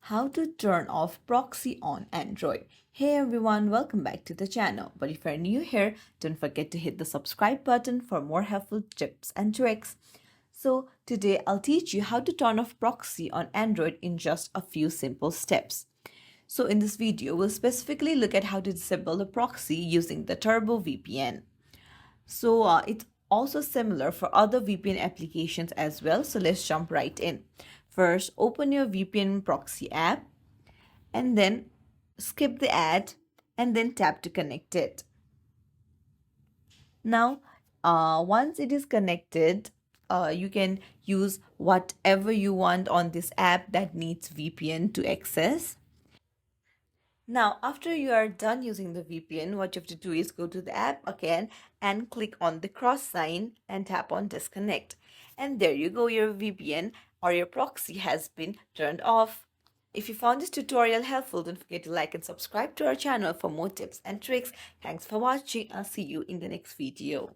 How to turn off proxy on Android. Hey everyone, welcome back to the channel. But if you're new here, don't forget to hit the subscribe button for more helpful tips and tricks. So today I'll teach you how to turn off proxy on Android in just a few simple steps. So in this video, we'll specifically look at how to disable the proxy using the Turbo VPN. So it's also similar for other VPN applications as well. So let's jump right in. First, open your VPN proxy app and then skip the ad and then tap to connect it. Now, once it is connected, you can use whatever you want on this app that needs VPN to access. Now, after you are done using the VPN, what you have to do is go to the app again and click on the cross sign and tap on disconnect. And there you go, your VPN or your proxy has been turned off. If you found this tutorial helpful, don't forget to like and subscribe to our channel for more tips and tricks. Thanks for watching. I'll see you in the next video.